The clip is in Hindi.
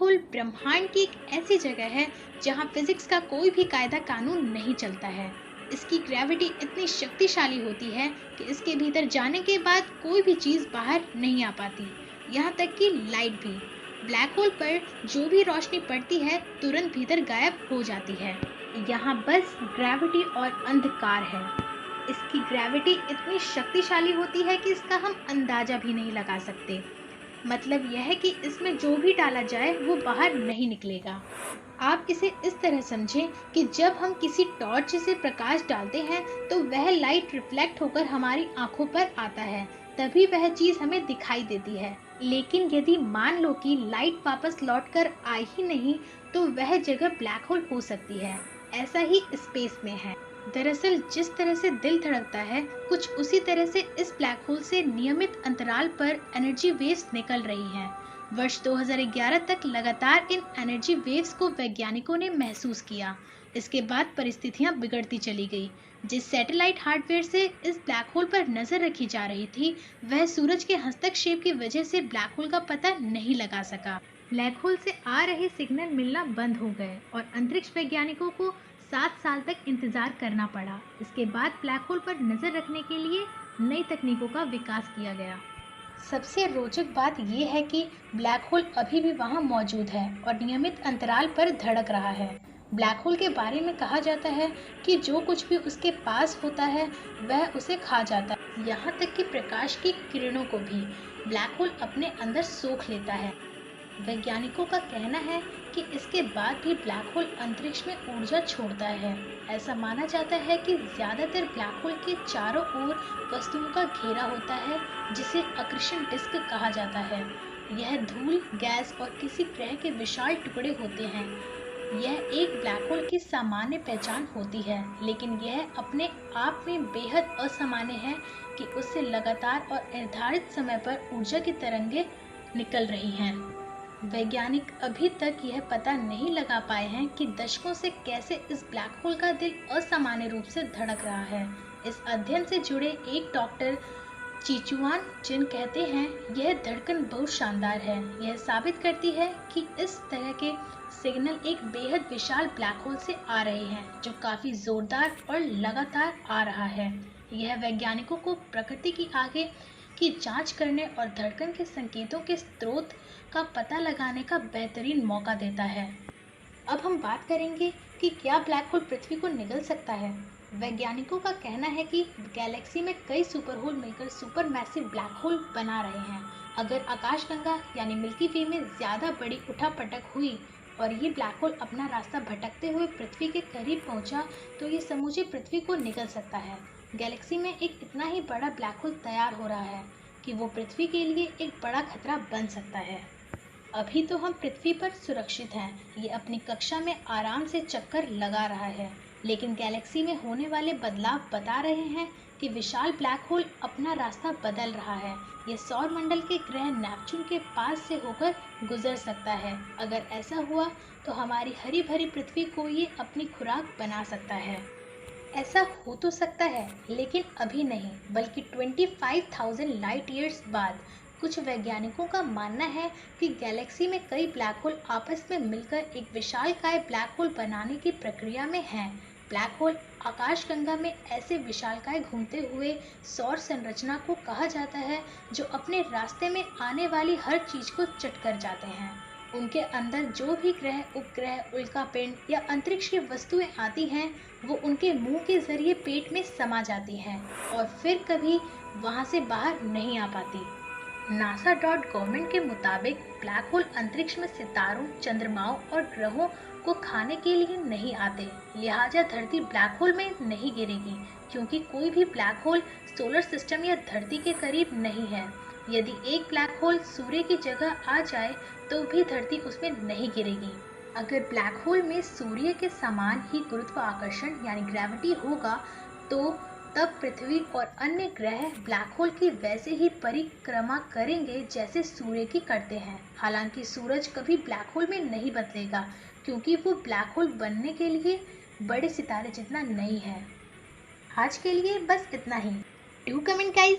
होल ब्रह्मांड की एक ऐसी जगह है जहां फिजिक्स का कोई भी कायदा कानून नहीं चलता है। इसकी ग्रेविटी इतनी शक्तिशाली होती है कि इसके भीतर जाने के बाद कोई भी चीज बाहर नहीं आ पाती, यहाँ तक कि लाइट भी। ब्लैक होल पर जो भी रोशनी पड़ती है तुरंत भीतर गायब हो जाती है। यहाँ बस ग्रेविटी और अंधकार है। इसकी ग्रेविटी इतनी शक्तिशाली होती है कि इसका हम अंदाजा भी नहीं लगा सकते। मतलब यह है कि इसमें जो भी डाला जाए वो बाहर नहीं निकलेगा। आप इसे इस तरह समझें कि जब हम किसी टॉर्च से प्रकाश डालते हैं तो वह लाइट रिफ्लेक्ट होकर हमारी आंखों पर आता है, तभी वह चीज हमें दिखाई देती है। लेकिन यदि मान लो कि लाइट वापस लौटकर आई ही नहीं तो वह जगह ब्लैक होल हो सकती है। ऐसा ही स्पेस में है। दरअसल जिस तरह से दिल धड़कता है कुछ उसी तरह से इस ब्लैक होल से नियमित अंतराल पर एनर्जी वेव्स निकल रही हैं। वर्ष 2011 तक लगातार इन एनर्जी वेव्स को वैज्ञानिकों ने महसूस किया। इसके बाद परिस्थितियां बिगड़ती चली गई। जिस सैटेलाइट हार्डवेयर से इस ब्लैक होल पर नजर रखी जा रही थी वह सूरज के हस्तक्षेप की वजह से ब्लैक होल का पता नहीं लगा सका। ब्लैक होल से आ रहे सिग्नल मिलना बंद हो गए और अंतरिक्ष वैज्ञानिकों को 7 साल तक इंतजार करना पड़ा। इसके बाद ब्लैक होल पर नजर रखने के लिए नई तकनीकों का विकास किया गया। सबसे रोचक बात यह है कि ब्लैक होल अभी भी वहां मौजूद है और नियमित अंतराल पर धड़क रहा है। ब्लैक होल के बारे में कहा जाता है कि जो कुछ भी उसके पास होता है वह उसे खा जाता है, यहाँ तक कि प्रकाश की किरणों को भी ब्लैक होल अपने अंदर सोख लेता है। वैज्ञानिकों का कहना है कि इसके बाद भी ब्लैक होल अंतरिक्ष में ऊर्जा छोड़ता है। ऐसा माना जाता है कि ज्यादातर ब्लैक होल के चारों ओर वस्तुओं का घेरा होता है जिसे आकर्षण डिस्क कहा जाता है। यह धूल, गैस और किसी ग्रह के विशाल टुकड़े होते हैं। यह एक ब्लैक होल की सामान्य पहचान होती है, लेकिन यह अपने आप में बेहद असामान्य है कि उससे लगातार और निर्धारित समय पर ऊर्जा की तरंगें निकल रही हैं। वैज्ञानिक अभी तक यह पता नहीं लगा पाए हैं कि दशकों से कैसे इस ब्लैक होल का दिल असामान्य रूप से धड़क रहा है। इस अध्ययन से जुड़े एक डॉक्टर चिचुआन जिन कहते हैं यह धड़कन बहुत शानदार है। यह साबित करती है कि इस तरह के सिग्नल एक बेहद विशाल ब्लैक होल से आ रहे हैं जो काफी जोरदार और लगातार आ रहा है। यह वैज्ञानिकों को प्रकृति की आगे की जांच करने और धड़कन के संकेतों के स्रोत का पता लगाने का बेहतरीन मौका देता है। अब हम बात करेंगे कि क्या ब्लैक होल पृथ्वी को निगल सकता है। वैज्ञानिकों का कहना है कि गैलेक्सी में कई सुपरहोल मिलकर सुपर मैसिव ब्लैक होल बना रहे हैं। अगर आकाशगंगा यानी मिल्की वे में ज्यादा बड़ी उठापटक हुई और ये ब्लैक होल अपना रास्ता भटकते हुए पृथ्वी के करीब पहुंचा तो ये समूचे पृथ्वी को निगल सकता है। गैलेक्सी में एक इतना ही बड़ा ब्लैक होल तैयार हो रहा है कि वो पृथ्वी के लिए एक बड़ा खतरा बन सकता है। अभी तो हम पृथ्वी पर सुरक्षित हैं, ये अपनी कक्षा में आराम से चक्कर लगा रहा है, लेकिन गैलेक्सी में होने वाले बदलाव बता रहे हैं कि विशाल ब्लैक होल अपना रास्ता बदल रहा है। ये सौर मंडल के ग्रह नेपच्यून के पास से होकर गुजर सकता है। अगर ऐसा हुआ तो हमारी हरी भरी पृथ्वी को ये अपनी खुराक बना सकता है। ऐसा हो तो सकता है, लेकिन अभी नहीं, बल्कि 25,000 लाइट ईयर्स बाद। कुछ वैज्ञानिकों का मानना है कि गैलेक्सी में कई ब्लैक होल आपस में मिलकर एक विशालकाय ब्लैक होल बनाने की प्रक्रिया में हैं। ब्लैक होल आकाशगंगा में ऐसे विशालकाय घूमते हुए सौर संरचना को कहा जाता है जो अपने रास्ते में आने वाली हर चीज को चट कर जाते हैं। उनके अंदर जो भी ग्रह, उपग्रह, उल्कापिंड या अंतरिक्ष की वस्तुएं आती हैं वो उनके मुंह के जरिए पेट में समा जाती हैं और फिर कभी वहां से बाहर नहीं आ पाती। NASA.gov के मुताबिक ब्लैक होल अंतरिक्ष में सितारों, चंद्रमाओं और ग्रहों को खाने के लिए नहीं आते, लिहाजा धरती ब्लैक होल में नहीं गिरेगी क्योंकि कोई भी ब्लैक होल सोलर सिस्टम या धरती के करीब नहीं है। यदि एक ब्लैक होल सूर्य की जगह आ जाए तो भी धरती उसमें नहीं गिरेगी। अगर ब्लैक होल में सूर्य के समान ही गुरुत्वाकर्षण यानी ग्रेविटी होगा तो तब पृथ्वी और अन्य ग्रह ब्लैक होल की वैसे ही परिक्रमा करेंगे जैसे सूर्य की करते हैं। हालांकि सूरज कभी ब्लैक होल में नहीं बदलेगा क्योंकि वो ब्लैक होल बनने के लिए बड़े सितारे जितना नहीं है। आज के लिए बस इतना ही। Do comment guys.